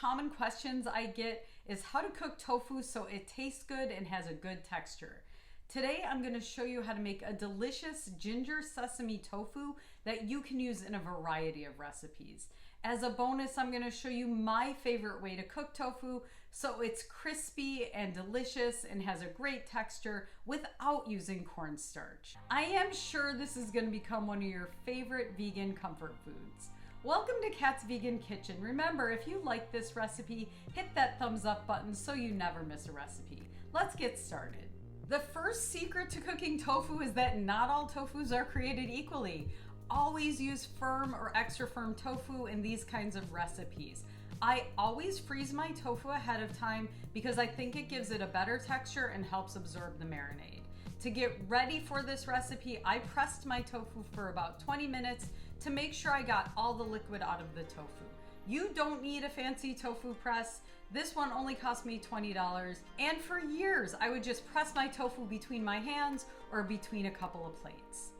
common questions I get is how to cook tofu so it tastes good and has a good texture. Today I'm going to show you how to make a delicious ginger sesame tofu that you can use in a variety of recipes. As a bonus, I'm going to show you my favorite way to cook tofu so it's crispy and delicious and has a great texture without using cornstarch. I am sure this is going to become one of your favorite vegan comfort foods. Welcome to Kat's Vegan Kitchen. Remember, if you like this recipe, hit that thumbs up button so you never miss a recipe. Let's get started. The first secret to cooking tofu is that not all tofus are created equally. Always use firm or extra firm tofu in these kinds of recipes. I always freeze my tofu ahead of time because I think it gives it a better texture and helps absorb the marinade. To get ready for this recipe, I pressed my tofu for about 20 minutes to make sure I got all the liquid out of the tofu. You don't need a fancy tofu press. This one only cost me $20, and for years I would just press my tofu between my hands or between a couple of plates.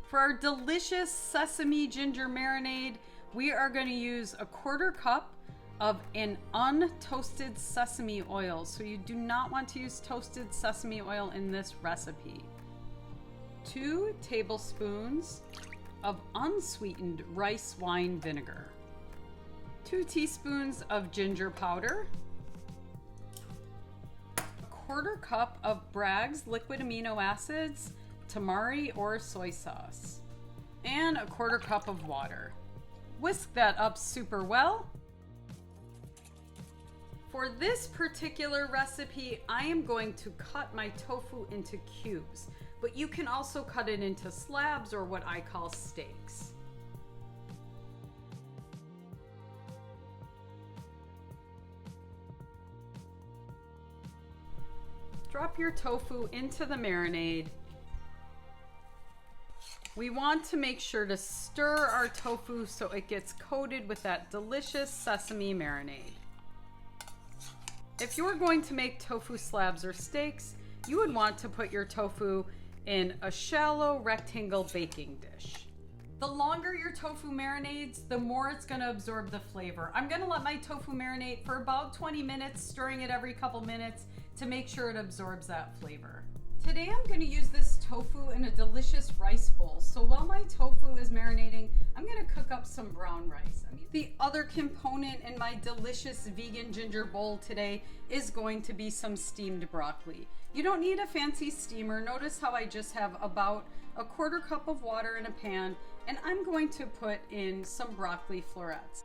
For our delicious sesame ginger marinade, we are going to use a 1/4 cup of an untoasted sesame oil. So you do not want to use toasted sesame oil in this recipe. 2 tablespoons of unsweetened rice wine vinegar. 2 teaspoons of ginger powder. 1/4 cup of Bragg's liquid amino acids, tamari or soy sauce, and a 1/4 cup of water. Whisk that up super well. For this particular recipe, I am going to cut my tofu into cubes, but you can also cut it into slabs or what I call steaks. Drop your tofu into the marinade. We want to make sure to stir our tofu so it gets coated with that delicious sesame marinade. If you're going to make tofu slabs or steaks, you would want to put your tofu in a shallow rectangle baking dish. The longer your tofu marinades, the more it's going to absorb the flavor. I'm going to let my tofu marinate for about 20 minutes, stirring it every couple minutes to make sure it absorbs that flavor. Today I'm going to use this tofu in a delicious rice bowl. So while my tofu is marinating, I'm going to cook up some brown rice. The other component in my delicious vegan ginger bowl today is going to be some steamed broccoli. You don't need a fancy steamer. Notice how I just have about a 1/4 cup of water in a pan, and I'm going to put in some broccoli florets.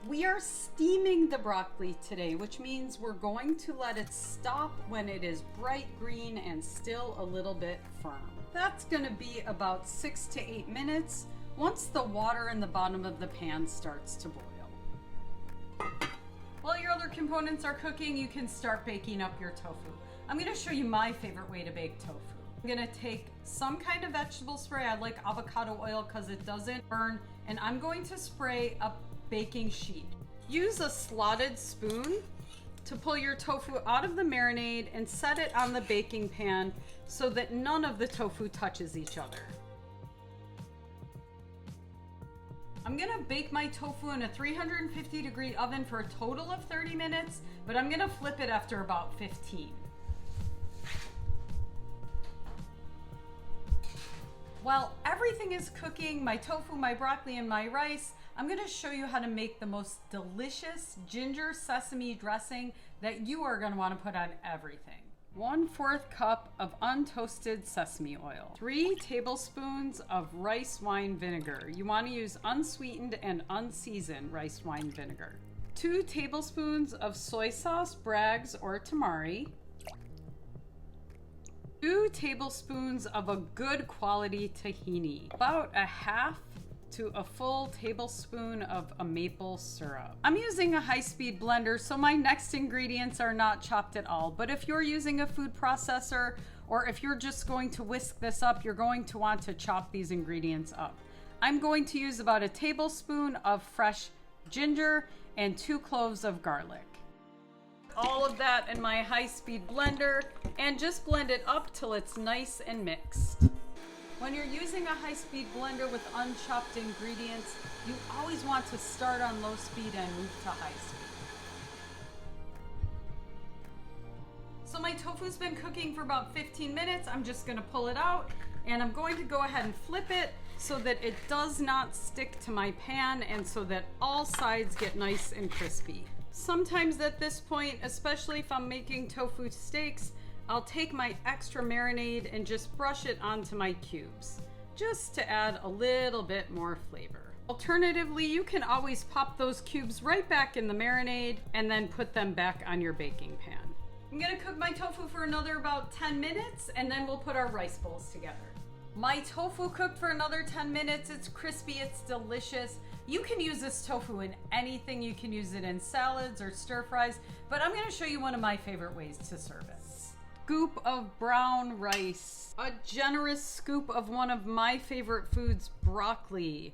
We are steaming the broccoli today, which means we're going to let it stop when it is bright green and still a little bit firm. That's going to be about 6 to 8 minutes once the water in the bottom of the pan starts to boil. While your other components are cooking, you can start baking up your tofu. I'm going to show you my favorite way to bake tofu. I'm going to take some kind of vegetable spray. I like avocado oil because it doesn't burn, and I'm going to spray a baking sheet. Use a slotted spoon to pull your tofu out of the marinade and set it on the baking pan so that none of the tofu touches each other. I'm gonna bake my tofu in a 350-degree oven for a total of 30 minutes, but I'm gonna flip it after about 15. While everything is cooking, my tofu, my broccoli, and my rice, I'm going to show you how to make the most delicious ginger sesame dressing that you are going to want to put on everything. 1/4 cup of untoasted sesame oil. 3 tablespoons of rice wine vinegar. You want to use unsweetened and unseasoned rice wine vinegar. 2 tablespoons of soy sauce, Bragg's or tamari. 2 tablespoons of a good quality tahini. About a half to a full tablespoon of a maple syrup. I'm using a high-speed blender, so my next ingredients are not chopped at all. But if you're using a food processor, or if you're just going to whisk this up, you're going to want to chop these ingredients up. I'm going to use about a tablespoon of fresh ginger and 2 cloves of garlic. All of that in my high-speed blender, and just blend it up till it's nice and mixed. When you're using a high-speed blender with unchopped ingredients, you always want to start on low speed and move to high speed. So my tofu's been cooking for about 15 minutes. I'm just gonna pull it out and I'm going to go ahead and flip it so that it does not stick to my pan and so that all sides get nice and crispy. Sometimes at this point, especially if I'm making tofu steaks, I'll take my extra marinade and just brush it onto my cubes, just to add a little bit more flavor. Alternatively, you can always pop those cubes right back in the marinade and then put them back on your baking pan. I'm gonna cook my tofu for another about 10 minutes and then we'll put our rice bowls together. My tofu cooked for another 10 minutes. It's crispy, it's delicious. You can use this tofu in anything. You can use it in salads or stir fries, but I'm gonna show you one of my favorite ways to serve it. Scoop of brown rice. A generous scoop of one of my favorite foods, broccoli.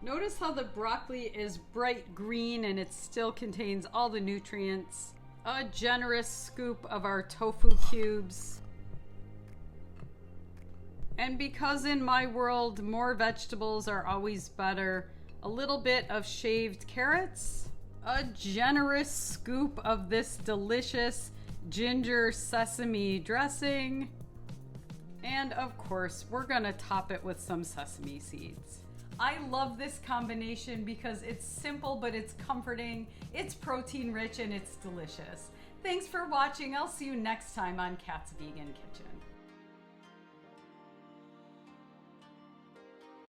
Notice how the broccoli is bright green and it still contains all the nutrients. A generous scoop of our tofu cubes. And because in my world, more vegetables are always better, a little bit of shaved carrots. A generous scoop of this delicious ginger sesame dressing. And of course, we're gonna top it with some sesame seeds. I love this combination because it's simple, but it's comforting, it's protein rich, and it's delicious. Thanks for watching. I'll see you next time on Kat's Vegan Kitchen.